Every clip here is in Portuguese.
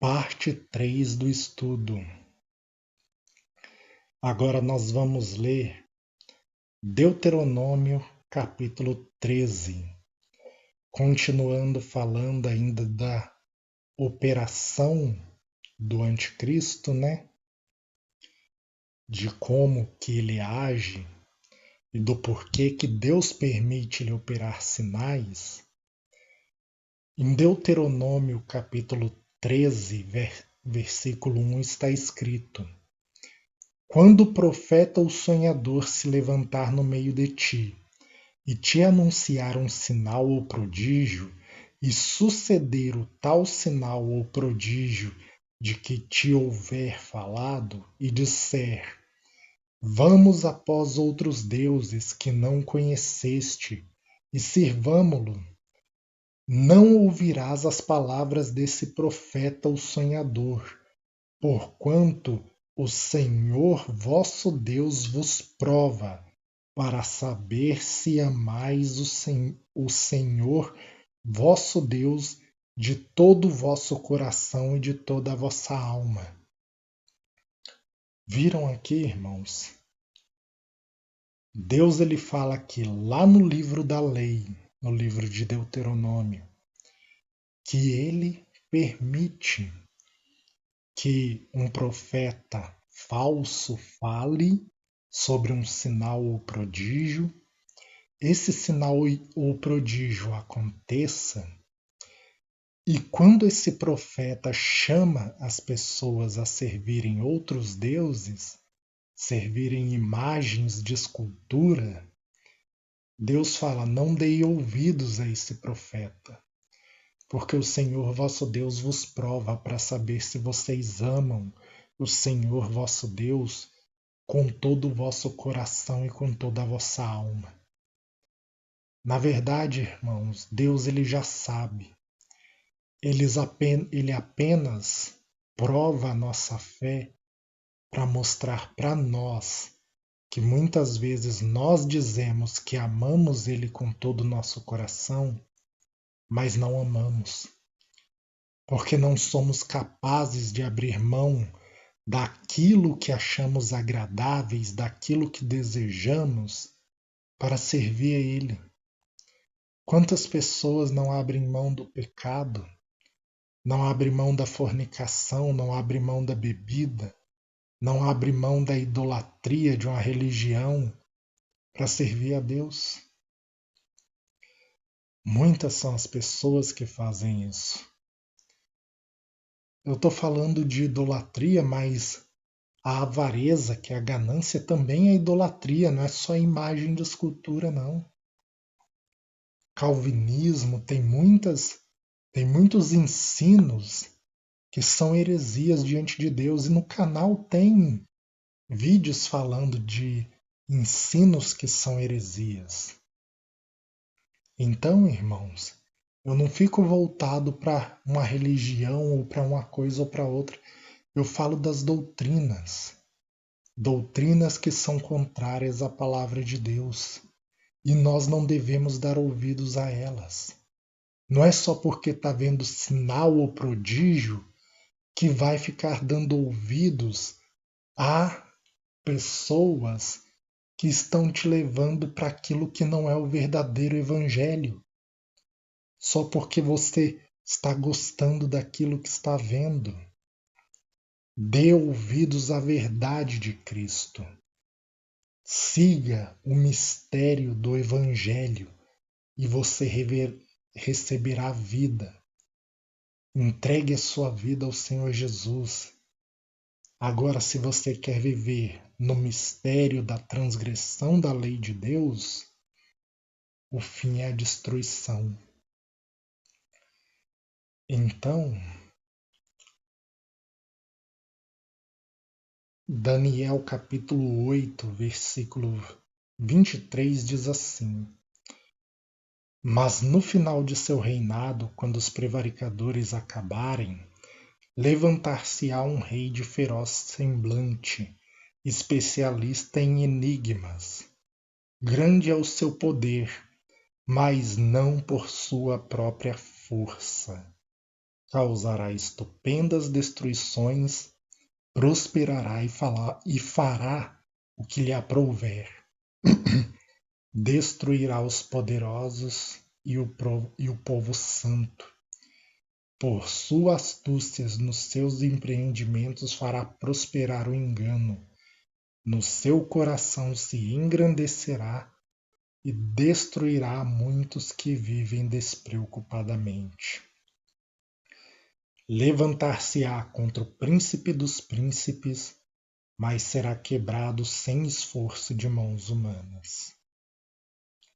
Parte 3 do estudo. Agora nós vamos ler Deuteronômio, capítulo 13, continuando falando ainda da operação do anticristo, né? De como que ele age e do porquê que Deus permite ele operar sinais. Em Deuteronômio, capítulo 13, versículo 1, está escrito: Quando o profeta ou sonhador se levantar no meio de ti, e te anunciar um sinal ou prodígio, e suceder o tal sinal ou prodígio de que te houver falado, e disser: Vamos após outros deuses que não conheceste, e sirvamo-lo, não ouvirás as palavras desse profeta ou sonhador, porquanto o Senhor vosso Deus vos prova, para saber se amais o Senhor vosso Deus de todo o vosso coração e de toda a vossa alma. Viram aqui, irmãos? Deus ele fala aqui lá no livro da lei, no livro de Deuteronômio, que ele permite que um profeta falso fale sobre um sinal ou prodígio, esse sinal ou prodígio aconteça, e quando esse profeta chama as pessoas a servirem outros deuses, servirem imagens de escultura, Deus fala: não deem ouvidos a esse profeta, porque o Senhor vosso Deus vos prova para saber se vocês amam o Senhor vosso Deus com todo o vosso coração e com toda a vossa alma. Na verdade, irmãos, Deus ele já sabe. Ele apenas prova a nossa fé para mostrar para nós que muitas vezes nós dizemos que amamos Ele com todo o nosso coração, mas não amamos, porque não somos capazes de abrir mão daquilo que achamos agradáveis, daquilo que desejamos, para servir a Ele. Quantas pessoas não abrem mão do pecado, não abrem mão da fornicação, não abrem mão da bebida, não abrem mão da idolatria de uma religião para servir a Deus? Muitas são as pessoas que fazem isso. Eu estou falando de idolatria, mas a avareza, que é a ganância, também é idolatria, não é só imagem de escultura, não. Calvinismo tem muitos ensinos que são heresias diante de Deus, e no canal tem vídeos falando de ensinos que são heresias. Então, irmãos, eu não fico voltado para uma religião ou para uma coisa ou para outra. Eu falo das doutrinas. Doutrinas que são contrárias à palavra de Deus. E nós não devemos dar ouvidos a elas. Não é só porque está vendo sinal ou prodígio que vai ficar dando ouvidos a pessoas que estão te levando para aquilo que não é o verdadeiro evangelho. Só porque você está gostando daquilo que está vendo. Dê ouvidos à verdade de Cristo. Siga o mistério do evangelho e você receberá vida. Entregue a sua vida ao Senhor Jesus. Agora, se você quer viver no mistério da transgressão da lei de Deus, o fim é a destruição. Então, Daniel capítulo 8, versículo 23 diz assim: Mas no final de seu reinado, quando os prevaricadores acabarem, levantar-se-á um rei de feroz semblante, especialista em enigmas. Grande é o seu poder, mas não por sua própria força. causará estupendas destruições, prosperará e fará o que lhe aprouver. Destruirá os poderosos e o povo santo. Por sua astúcia nos seus empreendimentos fará prosperar o engano. No seu coração se engrandecerá e destruirá muitos que vivem despreocupadamente. Levantar-se-á contra o príncipe dos príncipes, mas será quebrado sem esforço de mãos humanas.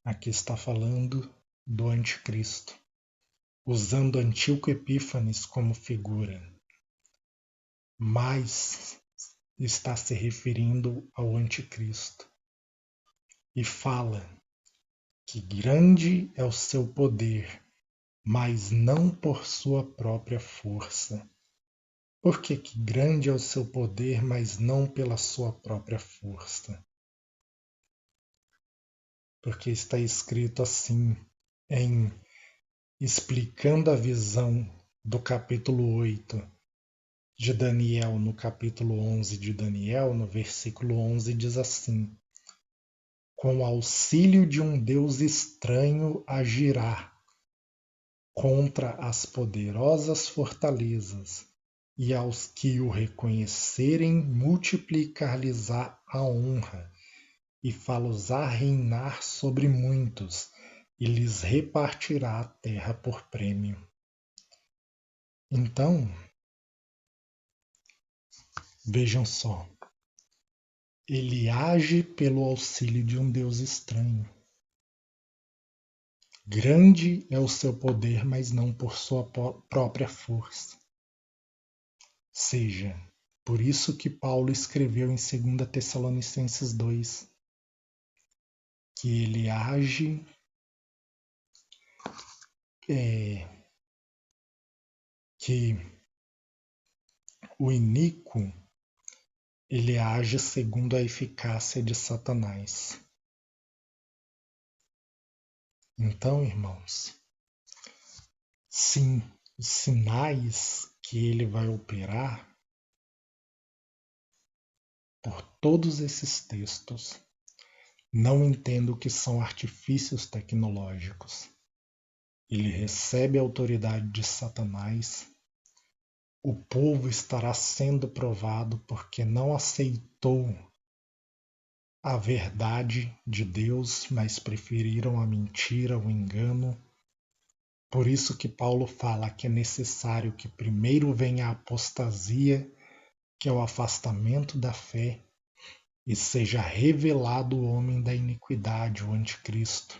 Aqui está falando do anticristo, usando Antíoco Epífanes como figura, mas está se referindo ao anticristo e fala que grande é o seu poder, mas não por sua própria força. Por que grande é o seu poder, mas não pela sua própria força? Porque está escrito assim, explicando a visão do capítulo 8 de Daniel, no capítulo 11 de Daniel, no versículo 11, diz assim: com auxílio de um Deus estranho agirá contra as poderosas fortalezas, e aos que o reconhecerem multiplicar-lhes-á a honra, e fá-los-á reinar sobre muitos, e lhes repartirá a terra por prêmio. Então, vejam só, ele age pelo auxílio de um Deus estranho. Grande é o seu poder, mas não por sua própria força. Seja, por isso que Paulo escreveu em 2 Tessalonicenses 2, que ele age que o iníquo ele age segundo a eficácia de Satanás. Então, irmãos, sim, os sinais que ele vai operar por todos esses textos, não entendo que são artifícios tecnológicos. Ele recebe a autoridade de Satanás. O povo estará sendo provado porque não aceitou a verdade de Deus, mas preferiram a mentira, o engano. Por isso que Paulo fala que é necessário que primeiro venha a apostasia, que é o afastamento da fé, e seja revelado o homem da iniquidade, o anticristo,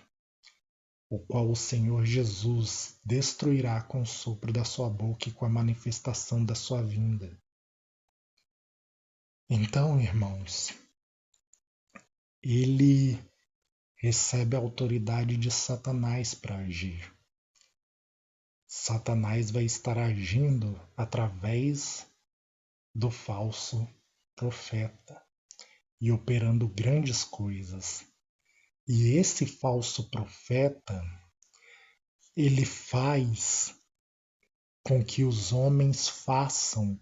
o qual o Senhor Jesus destruirá com o sopro da sua boca e com a manifestação da sua vinda. Então, irmãos, ele recebe a autoridade de Satanás para agir. Satanás vai estar agindo através do falso profeta e operando grandes coisas. E esse falso profeta, ele faz com que os homens façam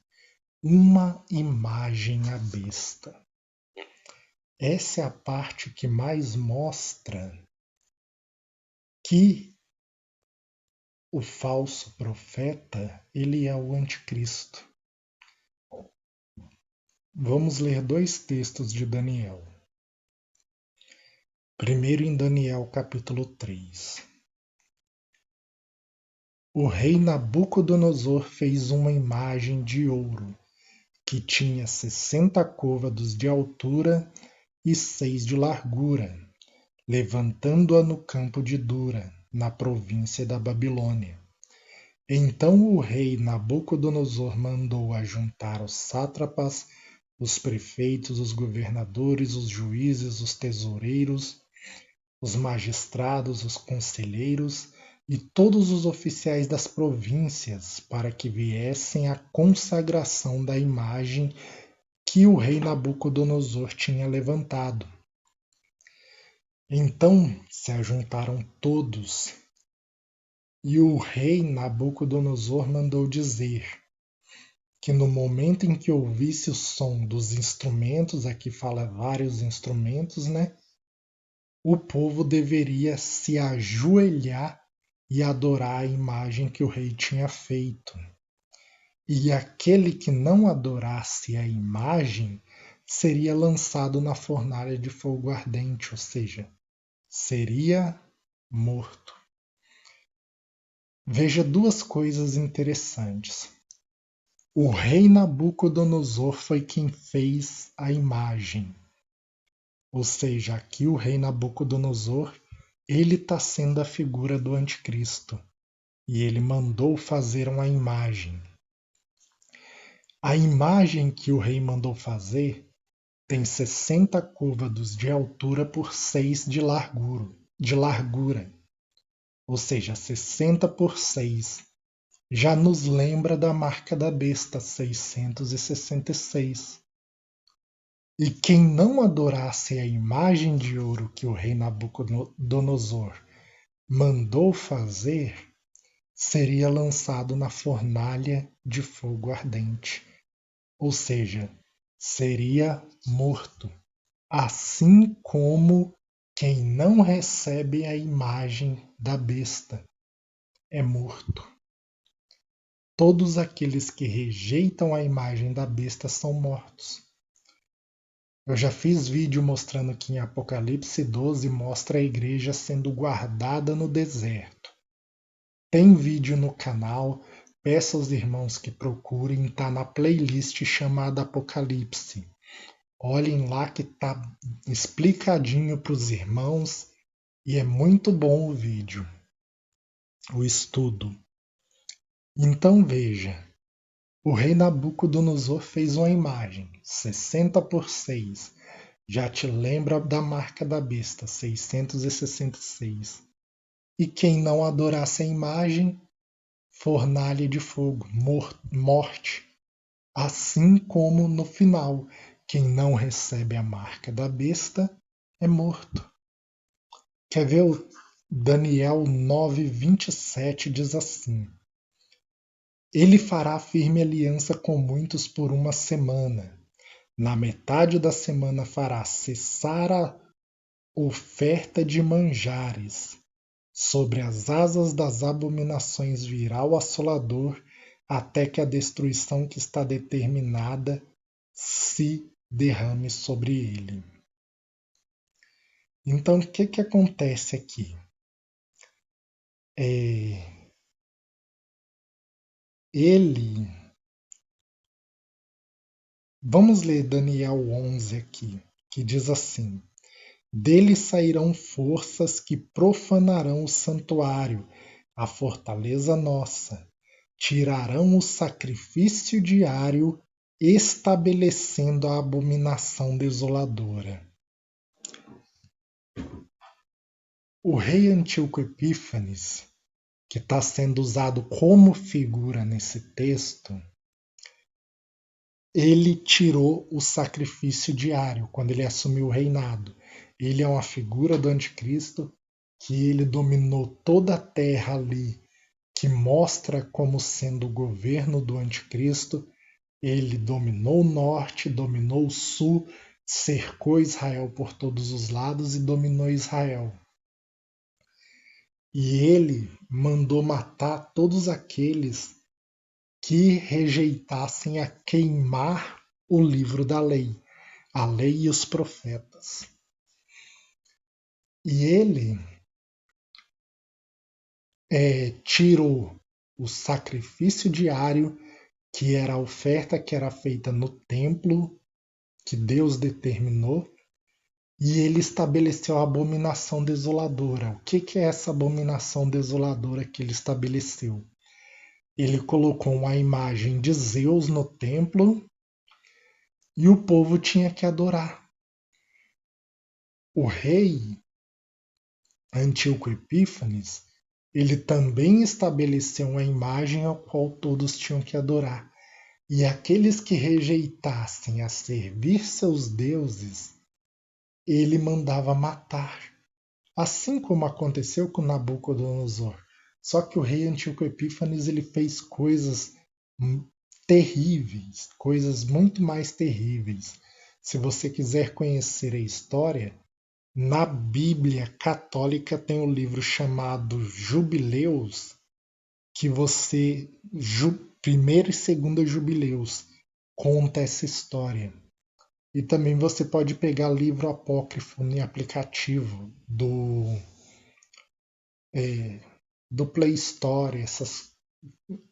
uma imagem à besta. Essa é a parte que mais mostra que o falso profeta, ele é o anticristo. Vamos ler dois textos de Daniel. Primeiro em Daniel capítulo 3. O rei Nabucodonosor fez uma imagem de ouro, que tinha 60 côvados de altura e 6 de largura, levantando-a no campo de Dura, na província da Babilônia. Então o rei Nabucodonosor mandou ajuntar os sátrapas, os prefeitos, os governadores, os juízes, os tesoureiros, os magistrados, os conselheiros e todos os oficiais das províncias para que viessem à consagração da imagem que o rei Nabucodonosor tinha levantado. Então se ajuntaram todos E o rei Nabucodonosor mandou dizer que no momento em que ouvisse o som dos instrumentos, aqui fala vários instrumentos, né? O povo deveria se ajoelhar e adorar a imagem que o rei tinha feito. E aquele que não adorasse a imagem seria lançado na fornalha de fogo ardente, ou seja, seria morto. Veja duas coisas interessantes. O rei Nabucodonosor foi quem fez a imagem. Ou seja, aqui o rei Nabucodonosor, ele está sendo a figura do anticristo. E ele mandou fazer uma imagem. A imagem que o rei mandou fazer tem 60 côvados de altura por 6 de largura. Ou seja, 60 por 6. Já nos lembra da marca da besta, 666. E quem não adorasse a imagem de ouro que o rei Nabucodonosor mandou fazer, seria lançado na fornalha de fogo ardente, ou seja, seria morto, assim como quem não recebe a imagem da besta é morto. Todos aqueles que rejeitam a imagem da besta são mortos. Eu já fiz vídeo mostrando que em Apocalipse 12 mostra a igreja sendo guardada no deserto. Tem vídeo no canal, peço aos irmãos que procurem, tá na playlist chamada Apocalipse. Olhem lá que tá explicadinho para os irmãos e é muito bom o vídeo, o estudo. Então veja, o rei Nabucodonosor fez uma imagem, 60 por 6. Já te lembra da marca da besta, 666. E quem não adorasse a imagem, fornalha de fogo, morte. Assim como no final, quem não recebe a marca da besta é morto. Quer ver o Daniel 9:27 diz assim: Ele fará firme aliança com muitos por uma semana. Na metade da semana fará cessar a oferta de manjares. Sobre as asas das abominações virá o assolador, até que a destruição que está determinada se derrame sobre ele. Então, o que acontece aqui? Ele. Vamos ler Daniel 11 aqui, que diz assim: Dele sairão forças que profanarão o santuário, a fortaleza nossa. Tirarão o sacrifício diário, estabelecendo a abominação desoladora. O rei Antíoco Epífanes, que está sendo usado como figura nesse texto, ele tirou o sacrifício diário quando ele assumiu o reinado. Ele é uma figura do anticristo que ele dominou toda a terra ali, que mostra como sendo o governo do anticristo. Ele dominou o norte, dominou o sul, cercou Israel por todos os lados e dominou Israel. E ele mandou matar todos aqueles que rejeitassem a queimar o livro da lei, a lei e os profetas. E ele tirou o sacrifício diário, que era a oferta que era feita no templo, que Deus determinou, e ele estabeleceu a abominação desoladora. O que é essa abominação desoladora que ele estabeleceu? Ele colocou uma imagem de Zeus no templo e o povo tinha que adorar. O rei Antíoco Epífanes, ele também estabeleceu uma imagem ao qual todos tinham que adorar. E aqueles que rejeitassem a servir seus deuses, ele mandava matar. Assim como aconteceu com Nabucodonosor. Só que o rei Antíoco Epífanes ele fez coisas terríveis, coisas muito mais terríveis. Se você quiser conhecer a história, na Bíblia católica tem um livro chamado Jubileus, que primeiro e segunda Jubileus, conta essa história. E também você pode pegar livro apócrifo em aplicativo do Play Store,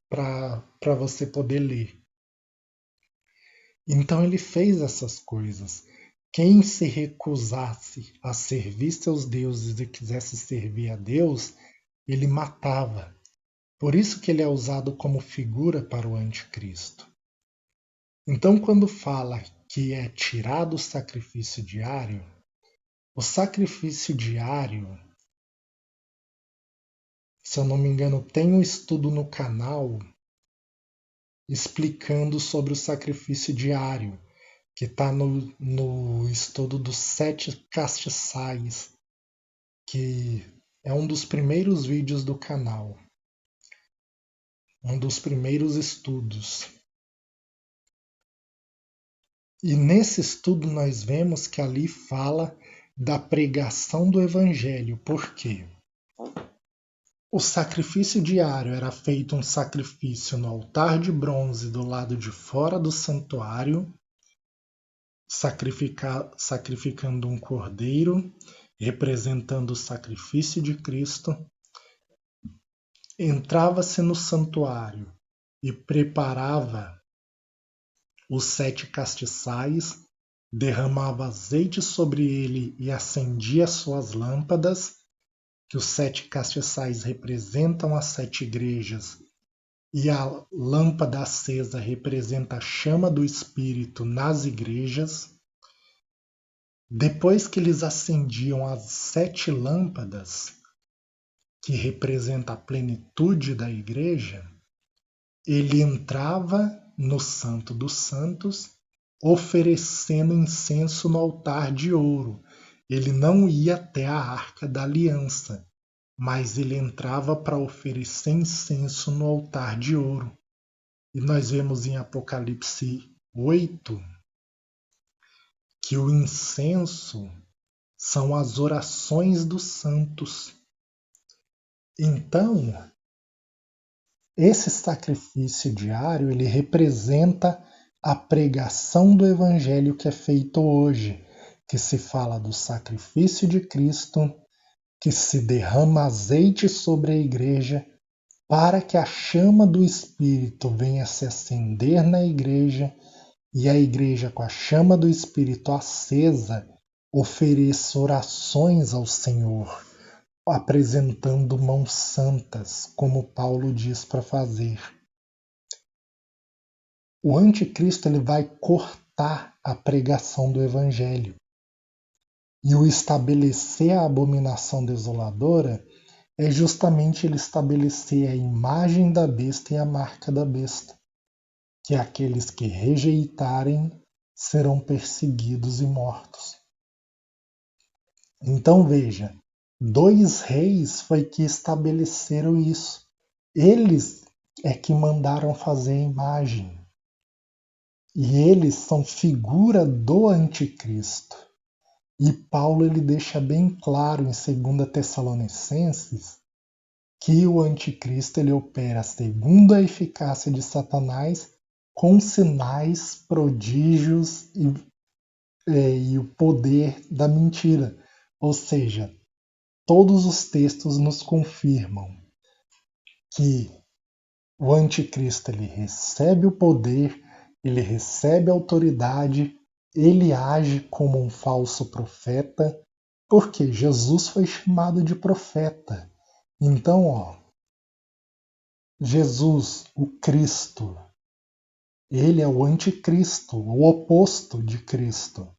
para você poder ler. Então ele fez essas coisas. Quem se recusasse a servir seus deuses e quisesse servir a Deus, ele matava. Por isso que ele é usado como figura para o anticristo. Então, quando fala que é tirado o sacrifício diário, o sacrifício diário, se eu não me engano, tem um estudo no canal explicando sobre o sacrifício diário, que está no estudo dos 7 castiçais, que é um dos primeiros vídeos do canal, um dos primeiros estudos. E nesse estudo nós vemos que ali fala da pregação do evangelho. Por quê? O sacrifício diário era feito um sacrifício no altar de bronze do lado de fora do santuário, sacrificando um cordeiro, representando o sacrifício de Cristo. Entrava-se no santuário e preparava os 7 castiçais, derramava azeite sobre ele e acendia suas lâmpadas, que os 7 castiçais representam as 7 igrejas, e a lâmpada acesa representa a chama do Espírito nas igrejas. Depois que eles acendiam as 7 lâmpadas, que representa a plenitude da igreja, ele entrava no Santo dos Santos, oferecendo incenso no altar de ouro. Ele não ia até a Arca da Aliança, mas ele entrava para oferecer incenso no altar de ouro. E nós vemos em Apocalipse 8 que o incenso são as orações dos santos. Então, esse sacrifício diário ele representa a pregação do evangelho que é feito hoje, que se fala do sacrifício de Cristo, que se derrama azeite sobre a igreja para que a chama do Espírito venha se acender na igreja e a igreja, com a chama do Espírito acesa, ofereça orações ao Senhor, apresentando mãos santas, como Paulo diz para fazer. O anticristo ele vai cortar a pregação do evangelho. E o estabelecer a abominação desoladora é justamente ele estabelecer a imagem da besta e a marca da besta, que aqueles que rejeitarem serão perseguidos e mortos. Então veja, 2 reis foi que estabeleceram isso. Eles é que mandaram fazer a imagem. E eles são figura do anticristo. E Paulo ele deixa bem claro em 2 Tessalonicenses que o anticristo ele opera segundo a eficácia de Satanás com sinais, prodígios e o poder da mentira. Ou seja, todos os textos nos confirmam que o anticristo ele recebe o poder, ele recebe a autoridade, ele age como um falso profeta, porque Jesus foi chamado de profeta. Então, Jesus, o Cristo, ele é o anticristo, o oposto de Cristo.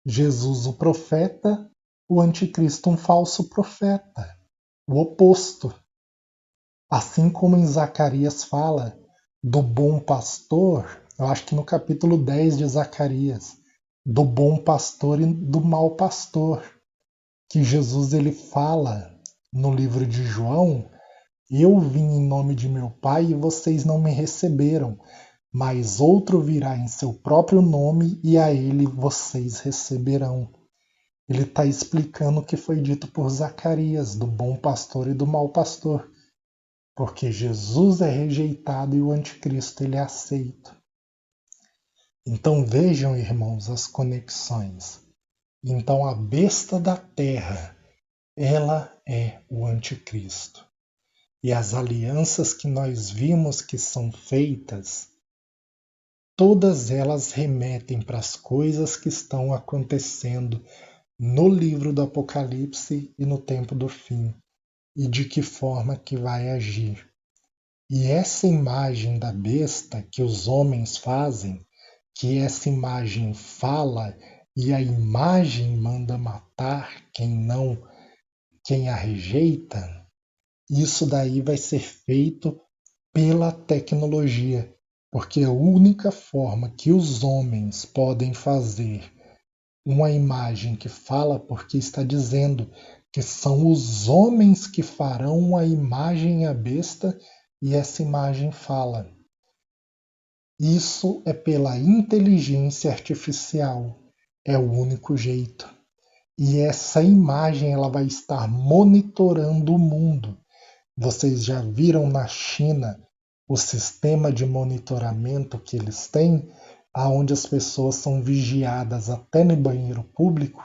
Jesus, o profeta, o anticristo, um falso profeta, o oposto. Assim como em Zacarias fala do bom pastor, eu acho que no capítulo 10 de Zacarias, do bom pastor e do mau pastor, que Jesus ele fala no livro de João Eu vim em nome de meu Pai e vocês não me receberam, mas outro virá em seu próprio nome e a ele vocês receberão. Ele está explicando o que foi dito por Zacarias, do bom pastor e do mau pastor, porque Jesus é rejeitado e o anticristo ele é aceito. Então vejam, irmãos, as conexões. Então a besta da terra, ela é o anticristo. E as alianças que nós vimos que são feitas, todas elas remetem para as coisas que estão acontecendo no livro do Apocalipse e no tempo do fim, e de que forma que vai agir. E essa imagem da besta que os homens fazem, que essa imagem fala e a imagem manda matar quem a rejeita, isso daí vai ser feito pela tecnologia, porque a única forma que os homens podem fazer uma imagem que fala, porque está dizendo que são os homens que farão a imagem à besta e essa imagem fala. Isso é pela inteligência artificial, é o único jeito. E essa imagem ela vai estar monitorando o mundo. Vocês já viram na China o sistema de monitoramento que eles têm, aonde as pessoas são vigiadas até no banheiro público?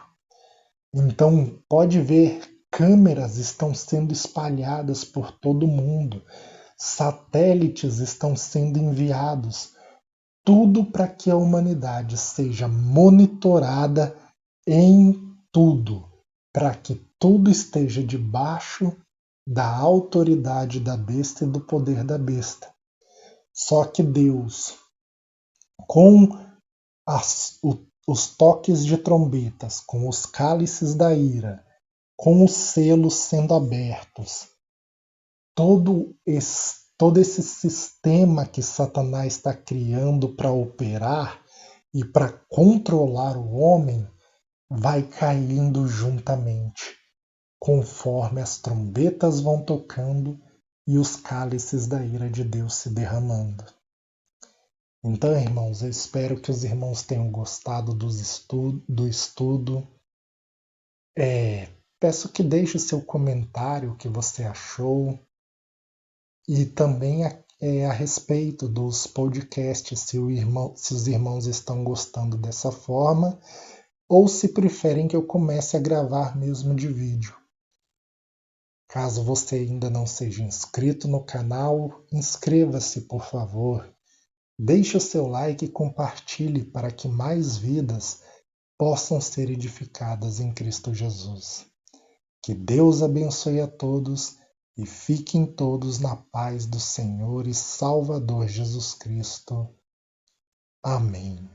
Então, pode ver, câmeras estão sendo espalhadas por todo o mundo, satélites estão sendo enviados, tudo para que a humanidade seja monitorada em tudo, para que tudo esteja debaixo da autoridade da besta e do poder da besta. Só que Deus, com os toques de trombetas, com os cálices da ira, com os selos sendo abertos, todo esse sistema que Satanás está criando para operar e para controlar o homem vai caindo juntamente, conforme as trombetas vão tocando e os cálices da ira de Deus se derramando. Então, irmãos, eu espero que os irmãos tenham gostado do estudo. Peço que deixe o seu comentário, o que você achou, e também a respeito dos podcasts, se os irmãos estão gostando dessa forma, ou se preferem que eu comece a gravar mesmo de vídeo. Caso você ainda não seja inscrito no canal, inscreva-se, por favor. Deixe o seu like e compartilhe para que mais vidas possam ser edificadas em Cristo Jesus. Que Deus abençoe a todos e fiquem todos na paz do Senhor e Salvador Jesus Cristo. Amém.